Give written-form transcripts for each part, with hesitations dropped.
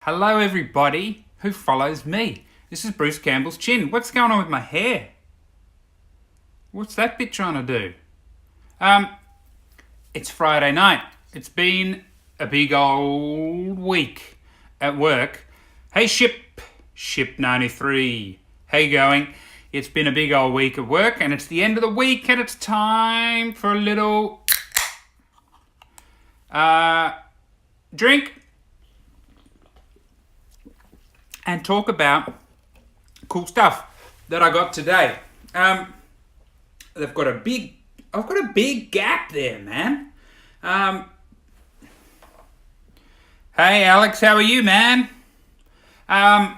Hello, everybody who follows me. This is Bruce Campbell's Chin. What's going on with my hair? What's that bit trying to do? It's Friday night. It's been a big old week at work. Hey, Ship 93. How you going? It's been a big old week at work, and it's the end of the week, and it's time for a little drink and talk about cool stuff that I got today. I've got a big gap there, man. Hey Alex, how are you, man? I've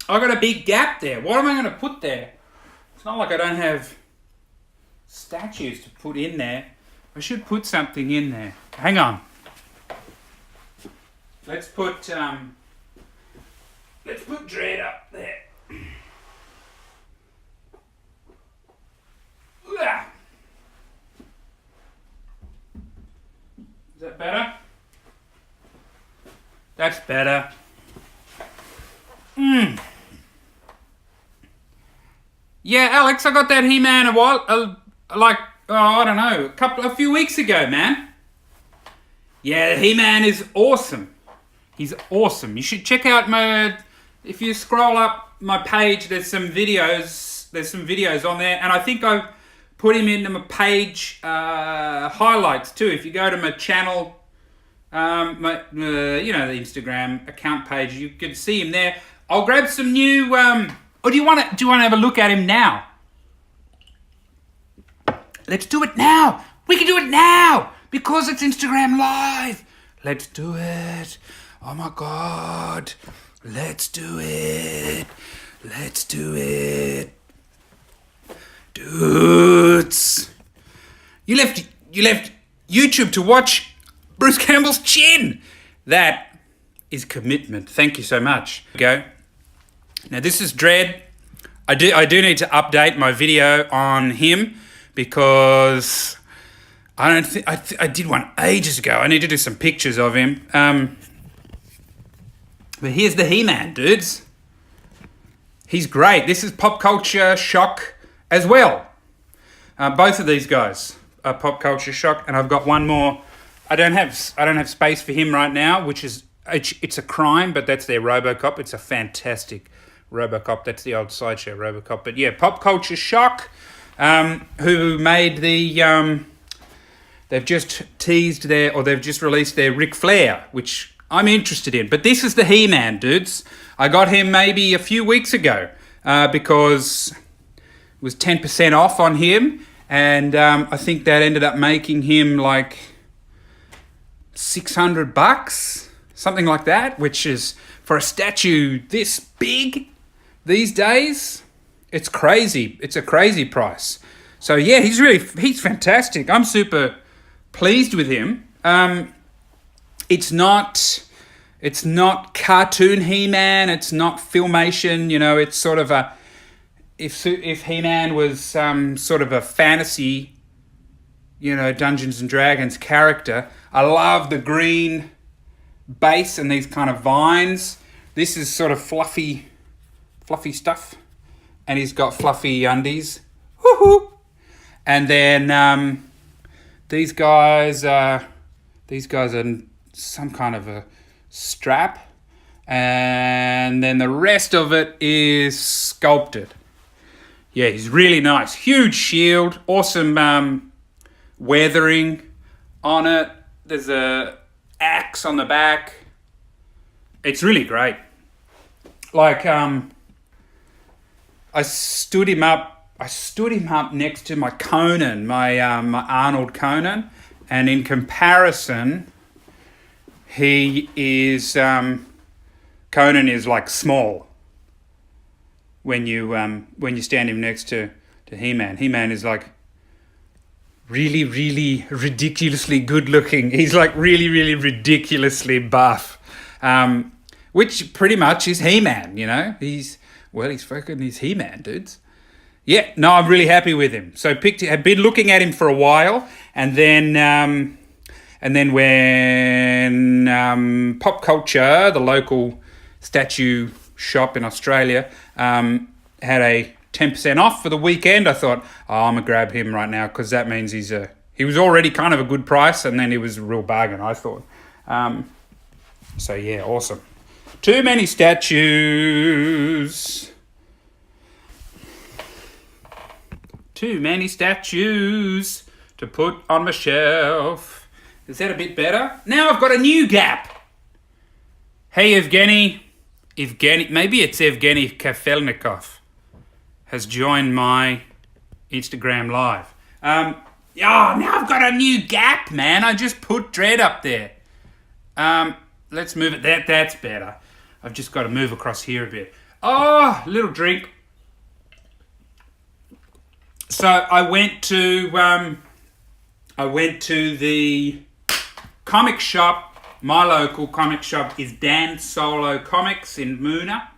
got a big gap there. What am I going to put there? It's not like I don't have statues to put in there. I should put something in there. Hang on. Let's put Dread up there. Is that better? That's better. Yeah, Alex, I got that He-Man a few weeks ago, man. Yeah, the He-Man is awesome. He's awesome. You should check out if you scroll up my page, there's some videos on there, and I think I put him into my page highlights too. If you go to my channel, the Instagram account page, you can see him there. I'll grab some new. Or do you want to have a look at him now? Let's do it now. We can do it now because it's Instagram Live. Let's do it. Oh my God. Let's do it. Let's do it. Dudes. You left YouTube to watch Bruce Campbell's Chin. That is commitment. Thank you so much. Go. Now this is Dread. I do need to update my video on him because I did one ages ago. I need to do some pictures of him. But here's the He-Man, dudes. He's great. This is Pop Culture Shock as well. Both of these guys are Pop Culture Shock, and I've got one more. I don't have space for him right now, which is it's a crime, but that's their RoboCop. It's a fantastic RoboCop. That's the old Sideshow RoboCop. But yeah, Pop Culture Shock, who made the they've just released their Ric Flair, which I'm interested in. But this is the He-Man, dudes. I got him maybe a few weeks ago because it was 10% off on him, and I think that ended up making him like $600, something like that, which is, for a statue this big these days, it's crazy. It's a crazy price. So yeah, he's fantastic. I'm super pleased with him. It's not cartoon He-Man. It's not Filmation. You know, it's sort of if He-Man was sort of a fantasy, Dungeons and Dragons character. I love the green base and these kind of vines. This is sort of fluffy stuff, and he's got fluffy undies. Woohoo! And then these guys are some kind of a strap, and then the rest of it is sculpted. Yeah, he's really nice. Huge shield, awesome weathering on it. There's a axe on the back. It's really great. Like I stood him up next to my Conan, my Arnold Conan, and in comparison, he is Conan is like small when you stand him next to He-Man. He-Man is like really, really ridiculously good looking. He's like really, really ridiculously buff, which pretty much is He-Man. He's He-Man, dudes. Yeah, no, I'm really happy with him. So I've been looking at him for a while, and then And then when Pop Culture, the local statue shop in Australia, had a 10% off for the weekend, I thought, I'm going to grab him right now because that means he was already kind of a good price, and then he was a real bargain, I thought. So, yeah, awesome. Too many statues. Too many statues to put on my shelf. Is that a bit better? Now I've got a new gap. Hey, Evgeny, maybe it's Evgeny Kafelnikov, has joined my Instagram live. Now I've got a new gap, man. I just put Dread up there. Let's move it. That's better. I've just got to move across here a bit. Oh, little drink. So I went to the comic shop. My local comic shop is Dan Solo Comics in Moona.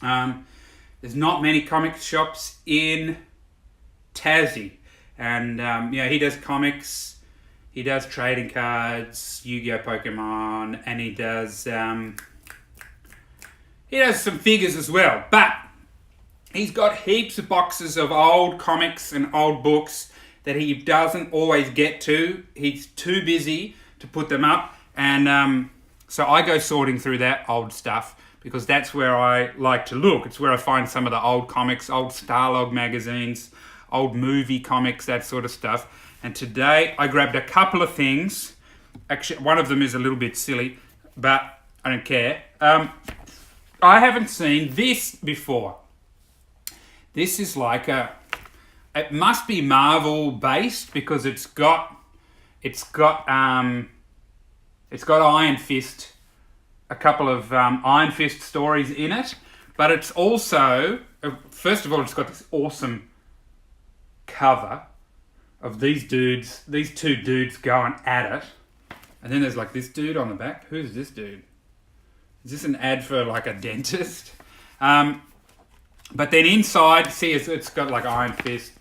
There's not many comic shops in Tassie, and he does comics. He does trading cards, Yu-Gi-Oh, Pokemon, and he does some figures as well. But he's got heaps of boxes of old comics and old books that he doesn't always get to. He's too busy to put them up. And so I go sorting through that old stuff because that's where I like to look. It's where I find some of the old comics, old Starlog magazines, old movie comics, that sort of stuff. And today I grabbed a couple of things. Actually, one of them is a little bit silly, but I don't care. I haven't seen this before. This is like it must be Marvel based because it's got Iron Fist, a couple of Iron Fist stories in it, but it's also, first of all, it's got this awesome cover of these two dudes going at it, and then there's like this dude on the back. Who's this dude? Is this an ad for like a dentist? But then inside, see, it's got like Iron Fist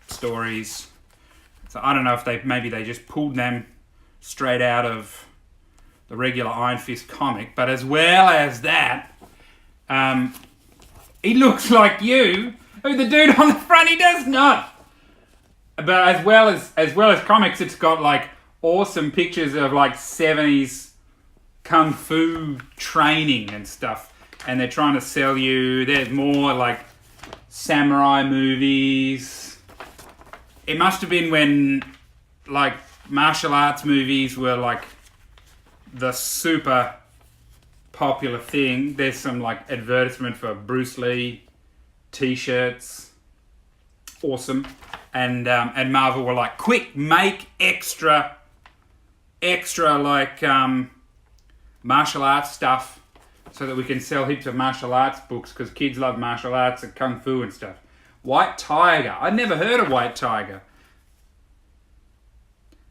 stories. So I don't know if maybe they just pulled them straight out of the regular Iron Fist comic. But as well as that, he looks like you. Oh, the dude on the front, he does not. But as well as comics, it's got like awesome pictures of like 70s kung fu training and stuff. And they're trying to sell you, there's more like samurai movies. It must have been when like martial arts movies were like the super popular thing. There's some like advertisement for Bruce Lee t-shirts. Awesome. And Marvel were like, quick, make extra like martial arts stuff, so that we can sell heaps of martial arts books because kids love martial arts and kung fu and stuff. White Tiger. I'd never heard of White Tiger.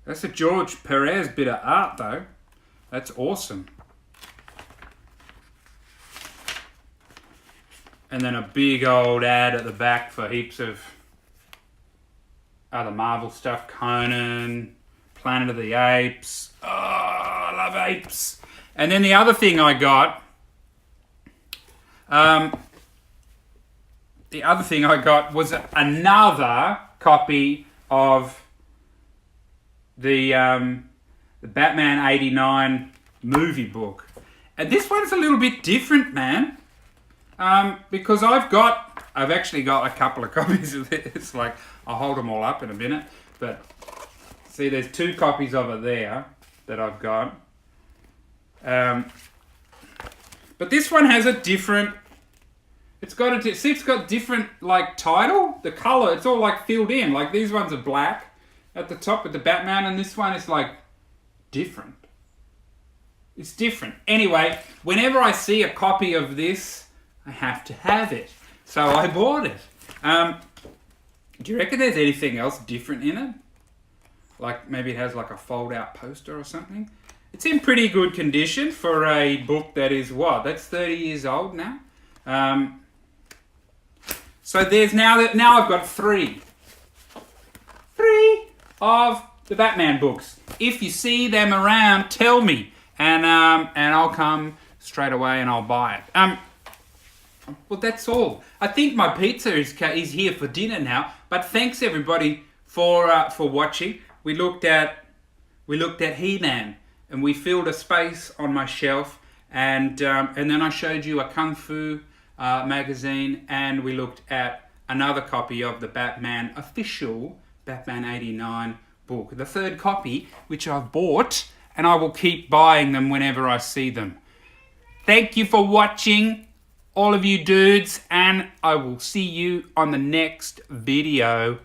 That's a George Perez bit of art though. That's awesome. And then a big old ad at the back for heaps of other Marvel stuff. Conan, Planet of the Apes. Oh, I love apes. And then the other thing I got, was another copy of the Batman '89 movie book, and this one's a little bit different, man. Because I've actually got a couple of copies of this. Like, I'll hold them all up in a minute, but see, there's 2 copies of it there that I've got. But this one has a different. It's got different like title. The color, it's all like filled in. Like these ones are black at the top with the Batman, and this one is like different. It's different. Anyway, whenever I see a copy of this, I have to have it. So I bought it. Do you reckon there's anything else different in it? Like maybe it has like a fold-out poster or something. It's in pretty good condition for a book that is what? That's 30 years old now. So there's now I've got 3 of the Batman books. If you see them around, tell me, and I'll come straight away and I'll buy it. Well, that's all. I think my pizza is here for dinner now. But thanks everybody for watching. We looked at He-Man, and we filled a space on my shelf, and then I showed you a Kung Fu magazine, and we looked at another copy of the Batman official Batman '89 book, the third copy, which I've bought, and I will keep buying them whenever I see them. Thank you for watching, all of you dudes, and I will see you on the next video.